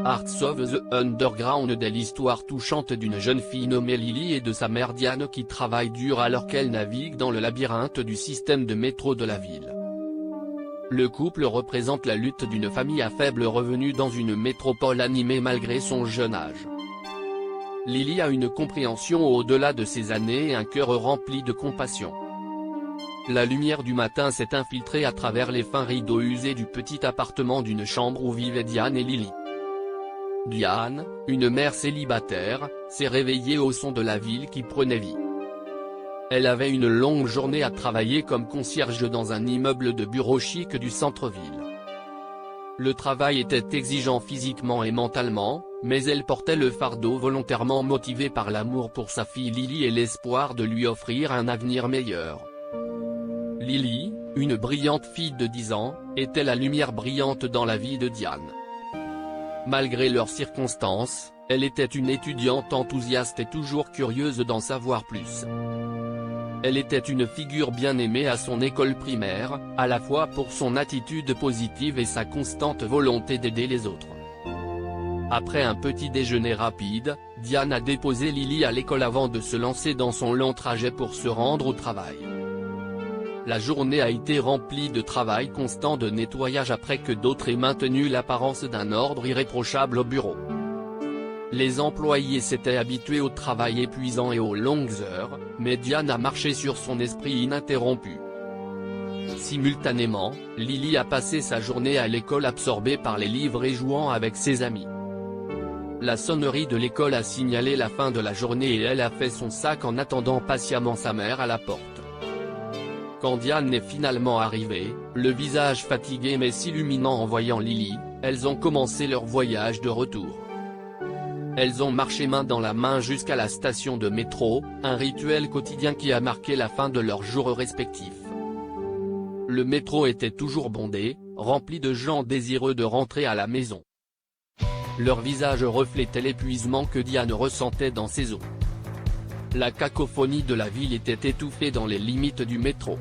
Hearts of the Underground est l'histoire touchante d'une jeune fille nommée Lily et de sa mère Diane qui travaillent dur alors qu'elle navigue dans le labyrinthe du système de métro de la ville. Le couple représente la lutte d'une famille à faible revenu dans une métropole animée malgré son jeune âge. Lily a une compréhension au-delà de ses années et un cœur rempli de compassion. La lumière du matin s'est infiltrée à travers les fins rideaux usés du petit appartement d'une chambre où vivaient Diane et Lily. Diane, une mère célibataire, s'est réveillée au son de la ville qui prenait vie. Elle avait une longue journée à travailler comme concierge dans un immeuble de bureaux chic du centre-ville. Le travail était exigeant physiquement et mentalement, mais elle portait le fardeau volontairement motivée par l'amour pour sa fille Lily et l'espoir de lui offrir un avenir meilleur. Lily, une brillante fille de 10 ans, était la lumière brillante dans la vie de Diane. Malgré leurs circonstances, elle était une étudiante enthousiaste et toujours curieuse d'en savoir plus. Elle était une figure bien aimée à son école primaire, à la fois pour son attitude positive et sa constante volonté d'aider les autres. Après un petit déjeuner rapide, Diane a déposé Lily à l'école avant de se lancer dans son long trajet pour se rendre au travail. La journée a été remplie de travail constant de nettoyage après que d'autres aient maintenu l'apparence d'un ordre irréprochable au bureau. Les employés s'étaient habitués au travail épuisant et aux longues heures, mais Diane a marché sur son esprit ininterrompu. Simultanément, Lily a passé sa journée à l'école absorbée par les livres et jouant avec ses amis. La sonnerie de l'école a signalé la fin de la journée et elle a fait son sac en attendant patiemment sa mère à la porte. Quand Diane est finalement arrivée, le visage fatigué mais s'illuminant en voyant Lily, elles ont commencé leur voyage de retour. Elles ont marché main dans la main jusqu'à la station de métro, un rituel quotidien qui a marqué la fin de leurs jours respectifs. Le métro était toujours bondé, rempli de gens désireux de rentrer à la maison. Leurs visages reflétaient l'épuisement que Diane ressentait dans ses os. La cacophonie de la ville était étouffée dans les limites du métro.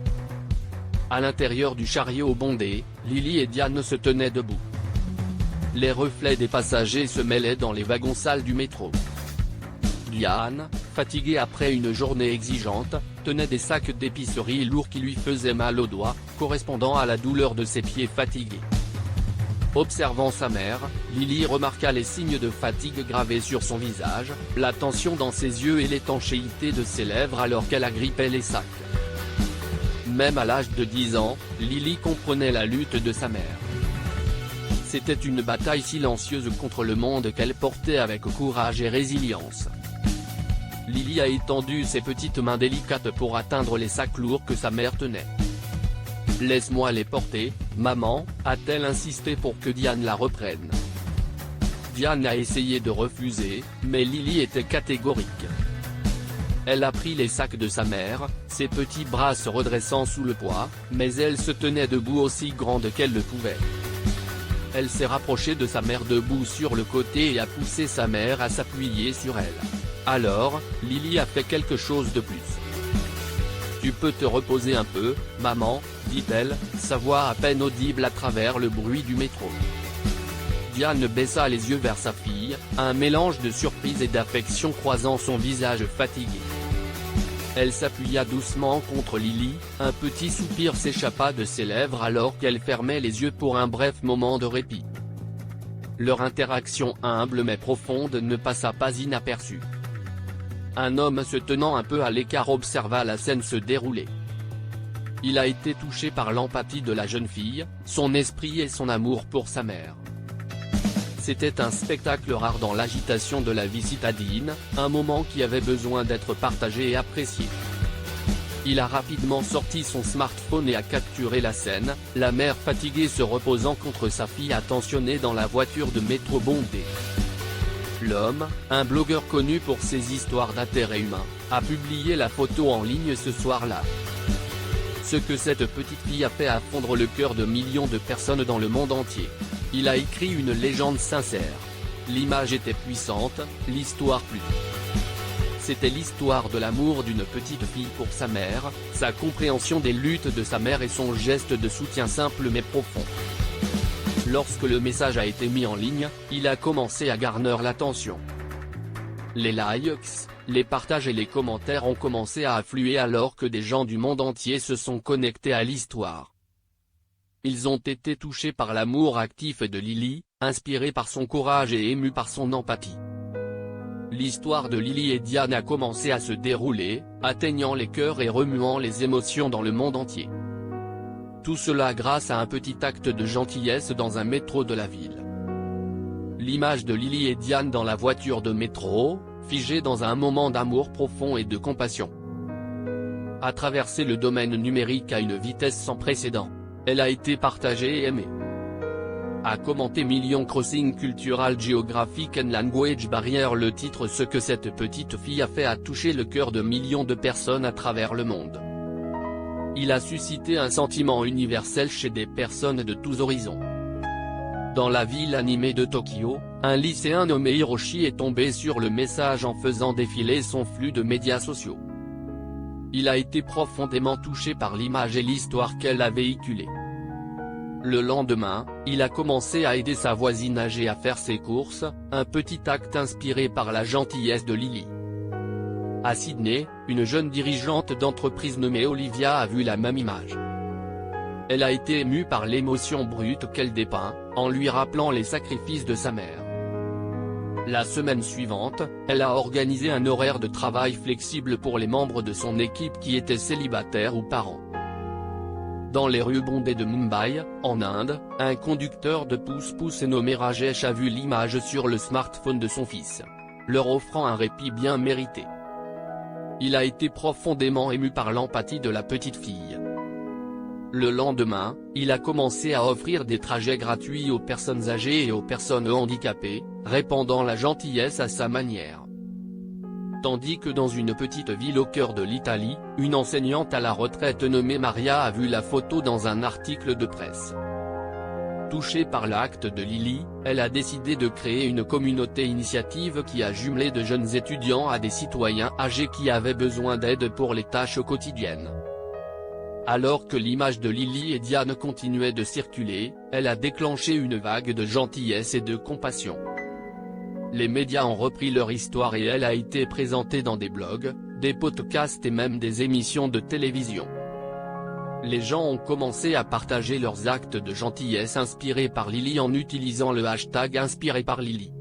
À l'intérieur du chariot bondé, Lily et Diane se tenaient debout. Les reflets des passagers se mêlaient dans les wagons sales du métro. Diane, fatiguée après une journée exigeante, tenait des sacs d'épicerie lourds qui lui faisaient mal aux doigts, correspondant à la douleur de ses pieds fatigués. Observant sa mère, Lily remarqua les signes de fatigue gravés sur son visage, la tension dans ses yeux et l'étanchéité de ses lèvres alors qu'elle agrippait les sacs. Même à l'âge de 10 ans, Lily comprenait la lutte de sa mère. C'était une bataille silencieuse contre le monde qu'elle portait avec courage et résilience. Lily a étendu ses petites mains délicates pour atteindre les sacs lourds que sa mère tenait. « Laisse-moi les porter, maman », a-t-elle insisté pour que Diane la reprenne. Diane a essayé de refuser, mais Lily était catégorique. Elle a pris les sacs de sa mère, ses petits bras se redressant sous le poids, mais elle se tenait debout aussi grande qu'elle le pouvait. Elle s'est rapprochée de sa mère debout sur le côté et a poussé sa mère à s'appuyer sur elle. Alors, Lily a fait quelque chose de plus. « Tu peux te reposer un peu, maman », dit-elle, sa voix à peine audible à travers le bruit du métro. Diane baissa les yeux vers sa fille, un mélange de surprise et d'affection croisant son visage fatigué. Elle s'appuya doucement contre Lily, un petit soupir s'échappa de ses lèvres alors qu'elle fermait les yeux pour un bref moment de répit. Leur interaction humble mais profonde ne passa pas inaperçue. Un homme se tenant un peu à l'écart observa la scène se dérouler. Il a été touché par l'empathie de la jeune fille, son esprit et son amour pour sa mère. C'était un spectacle rare dans l'agitation de la vie citadine, un moment qui avait besoin d'être partagé et apprécié. Il a rapidement sorti son smartphone et a capturé la scène, la mère fatiguée se reposant contre sa fille attentionnée dans la voiture de métro bondée. L'homme, un blogueur connu pour ses histoires d'intérêt humain, a publié la photo en ligne ce soir-là. Ce que cette petite fille a fait a fondre le cœur de millions de personnes dans le monde entier. Il a écrit une légende sincère. L'image était puissante, l'histoire plus. C'était l'histoire de l'amour d'une petite fille pour sa mère, sa compréhension des luttes de sa mère et son geste de soutien simple mais profond. Lorsque le message a été mis en ligne, il a commencé à garner l'attention. Les likes, les partages et les commentaires ont commencé à affluer alors que des gens du monde entier se sont connectés à l'histoire. Ils ont été touchés par l'amour actif de Lily, inspirés par son courage et émus par son empathie. L'histoire de Lily et Diane a commencé à se dérouler, atteignant les cœurs et remuant les émotions dans le monde entier. Tout cela grâce à un petit acte de gentillesse dans un métro de la ville. L'image de Lily et Diane dans la voiture de métro, figée dans un moment d'amour profond et de compassion, a traversé le domaine numérique à une vitesse sans précédent. Elle a été partagée et aimée. A commenté Million Crossing Cultural Geographic and Language Barrier. Le titre Ce que cette petite fille a fait a touché le cœur de millions de personnes à travers le monde. Il a suscité un sentiment universel chez des personnes de tous horizons. Dans la ville animée de Tokyo, un lycéen nommé Hiroshi est tombé sur le message en faisant défiler son flux de médias sociaux. Il a été profondément touché par l'image et l'histoire qu'elle a véhiculée. Le lendemain, il a commencé à aider sa voisine âgée à faire ses courses, un petit acte inspiré par la gentillesse de Lily. À Sydney, une jeune dirigeante d'entreprise nommée Olivia a vu la même image. Elle a été émue par l'émotion brute qu'elle dépeint, en lui rappelant les sacrifices de sa mère. La semaine suivante, elle a organisé un horaire de travail flexible pour les membres de son équipe qui étaient célibataires ou parents. Dans les rues bondées de Mumbai, en Inde, un conducteur de pousse-pousse nommé Rajesh a vu l'image sur le smartphone de son fils, leur offrant un répit bien mérité. Il a été profondément ému par l'empathie de la petite fille. Le lendemain, il a commencé à offrir des trajets gratuits aux personnes âgées et aux personnes handicapées, répandant la gentillesse à sa manière. Tandis que dans une petite ville au cœur de l'Italie, une enseignante à la retraite nommée Maria a vu la photo dans un article de presse. Touchée par l'acte de Lily, elle a décidé de créer une communauté initiative qui a jumelé de jeunes étudiants à des citoyens âgés qui avaient besoin d'aide pour les tâches quotidiennes. Alors que l'image de Lily et Diane continuait de circuler, elle a déclenché une vague de gentillesse et de compassion. Les médias ont repris leur histoire et elle a été présentée dans des blogs, des podcasts et même des émissions de télévision. Les gens ont commencé à partager leurs actes de gentillesse inspirés par Lily en utilisant le hashtag inspiré par Lily.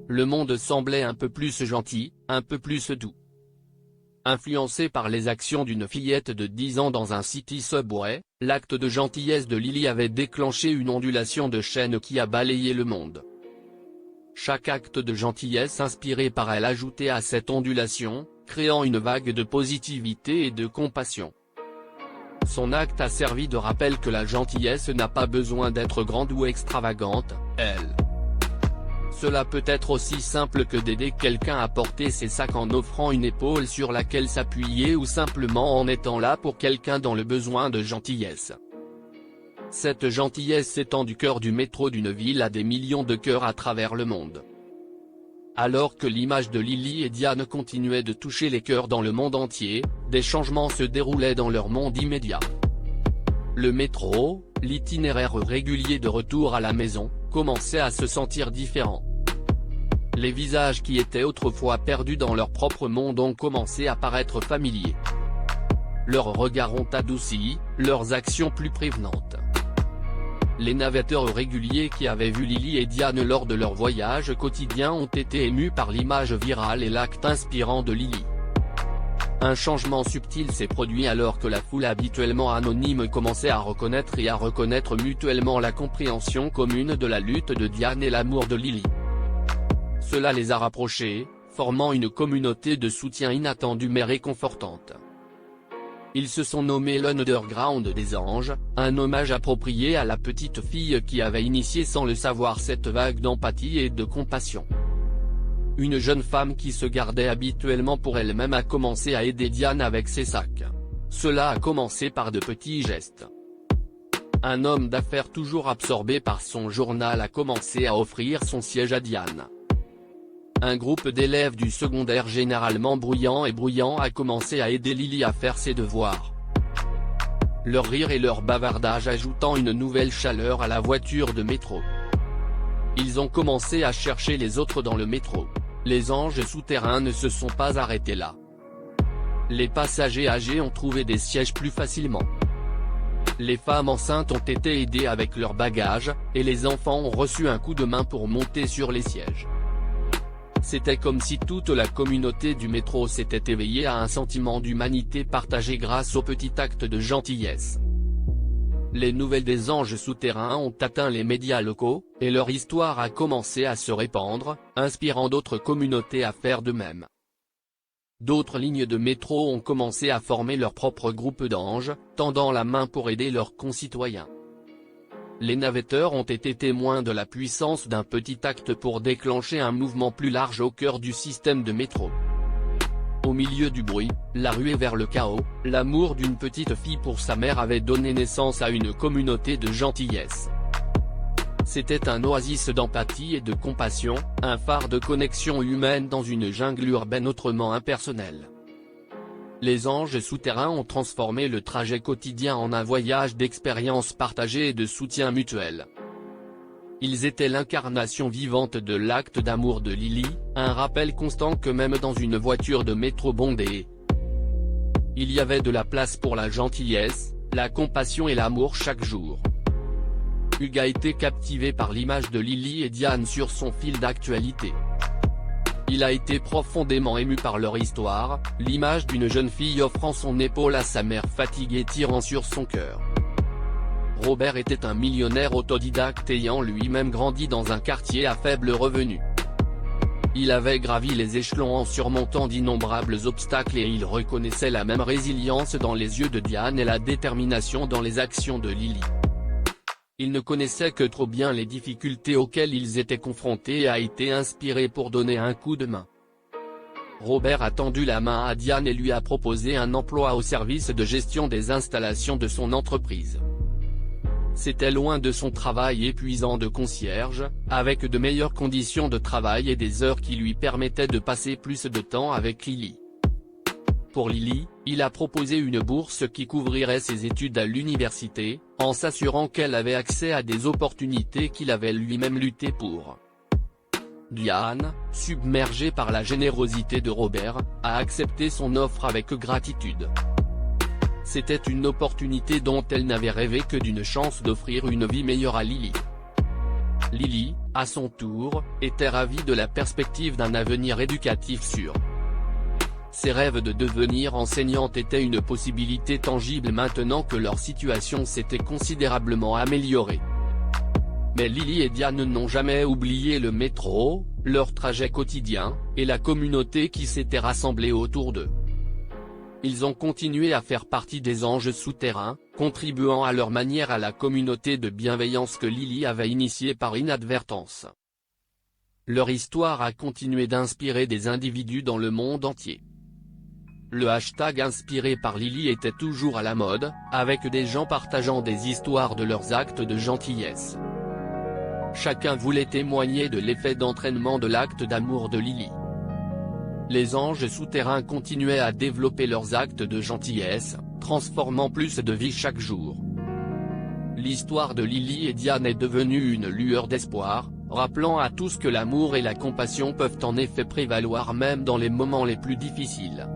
Le monde semblait un peu plus gentil, un peu plus doux. Influencé par les actions d'une fillette de 10 ans dans un city subway, l'acte de gentillesse de Lily avait déclenché une ondulation de chaîne qui a balayé le monde. Chaque acte de gentillesse inspiré par elle ajoutait à cette ondulation, créant une vague de positivité et de compassion. Son acte a servi de rappel que la gentillesse n'a pas besoin d'être grande ou extravagante, Cela peut être aussi simple que d'aider quelqu'un à porter ses sacs en offrant une épaule sur laquelle s'appuyer ou simplement en étant là pour quelqu'un dans le besoin de gentillesse. Cette gentillesse s'étend du cœur du métro d'une ville à des millions de cœurs à travers le monde. Alors que l'image de Lily et Diane continuait de toucher les cœurs dans le monde entier, des changements se déroulaient dans leur monde immédiat. Le métro, l'itinéraire régulier de retour à la maison, commençait à se sentir différent. Les visages qui étaient autrefois perdus dans leur propre monde ont commencé à paraître familiers. Leurs regards ont adouci, leurs actions plus prévenantes. Les navetteurs réguliers qui avaient vu Lily et Diane lors de leur voyage quotidien ont été émus par l'image virale et l'acte inspirant de Lily. Un changement subtil s'est produit alors que la foule habituellement anonyme commençait à reconnaître mutuellement la compréhension commune de la lutte de Diane et l'amour de Lily. Cela les a rapprochés, formant une communauté de soutien inattendue mais réconfortante. Ils se sont nommés l'Underground des Anges, un hommage approprié à la petite fille qui avait initié sans le savoir cette vague d'empathie et de compassion. Une jeune femme qui se gardait habituellement pour elle-même a commencé à aider Diane avec ses sacs. Cela a commencé par de petits gestes. Un homme d'affaires toujours absorbé par son journal a commencé à offrir son siège à Diane. Un groupe d'élèves du secondaire généralement bruyant a commencé à aider Lily à faire ses devoirs. leur rire et leur bavardage ajoutant une nouvelle chaleur à la voiture de métro. Ils ont commencé à chercher les autres dans le métro. Les anges souterrains ne se sont pas arrêtés là. Les passagers âgés ont trouvé des sièges plus facilement. Les femmes enceintes ont été aidées avec leurs bagages, et les enfants ont reçu un coup de main pour monter sur les sièges. C'était comme si toute la communauté du métro s'était éveillée à un sentiment d'humanité partagé grâce au petit acte de gentillesse. Les nouvelles des anges souterrains ont atteint les médias locaux, et leur histoire a commencé à se répandre, inspirant d'autres communautés à faire de même. D'autres lignes de métro ont commencé à former leur propre groupe d'anges, tendant la main pour aider leurs concitoyens. Les navetteurs ont été témoins de la puissance d'un petit acte pour déclencher un mouvement plus large au cœur du système de métro. Au milieu du bruit, la ruée vers le chaos, l'amour d'une petite fille pour sa mère avait donné naissance à une communauté de gentillesse. C'était un oasis d'empathie et de compassion, un phare de connexion humaine dans une jungle urbaine autrement impersonnelle. Les anges souterrains ont transformé le trajet quotidien en un voyage d'expériences partagées et de soutien mutuel. Ils étaient l'incarnation vivante de l'acte d'amour de Lily, un rappel constant que même dans une voiture de métro bondée, il y avait de la place pour la gentillesse, la compassion et l'amour chaque jour. Hugues a été captivé par l'image de Lily et Diane sur son fil d'actualité. Il a été profondément ému par leur histoire, l'image d'une jeune fille offrant son épaule à sa mère fatiguée tirant sur son cœur. Robert était un millionnaire autodidacte ayant lui-même grandi dans un quartier à faible revenu. Il avait gravi les échelons en surmontant d'innombrables obstacles et il reconnaissait la même résilience dans les yeux de Diane et la détermination dans les actions de Lily. Il ne connaissait que trop bien les difficultés auxquelles ils étaient confrontés et a été inspiré pour donner un coup de main. Robert a tendu la main à Diane et lui a proposé un emploi au service de gestion des installations de son entreprise. C'était loin de son travail épuisant de concierge, avec de meilleures conditions de travail et des heures qui lui permettaient de passer plus de temps avec Lily. Pour Lily, il a proposé une bourse qui couvrirait ses études à l'université, en s'assurant qu'elle avait accès à des opportunités qu'il avait lui-même lutté pour. Diane, submergée par la générosité de Robert, a accepté son offre avec gratitude. C'était une opportunité dont elle n'avait rêvé que d'une chance d'offrir une vie meilleure à Lily. Lily, à son tour, était ravie de la perspective d'un avenir éducatif sûr. Ses rêves de devenir enseignante étaient une possibilité tangible maintenant que leur situation s'était considérablement améliorée. Mais Lily et Diane n'ont jamais oublié le métro, leur trajet quotidien, et la communauté qui s'était rassemblée autour d'eux. Ils ont continué à faire partie des anges souterrains, contribuant à leur manière à la communauté de bienveillance que Lily avait initiée par inadvertance. Leur histoire a continué d'inspirer des individus dans le monde entier. Le hashtag inspiré par Lily était toujours à la mode, avec des gens partageant des histoires de leurs actes de gentillesse. Chacun voulait témoigner de l'effet d'entraînement de l'acte d'amour de Lily. Les anges souterrains continuaient à développer leurs actes de gentillesse, transformant plus de vies chaque jour. L'histoire de Lily et Diane est devenue une lueur d'espoir, rappelant à tous que l'amour et la compassion peuvent en effet prévaloir même dans les moments les plus difficiles.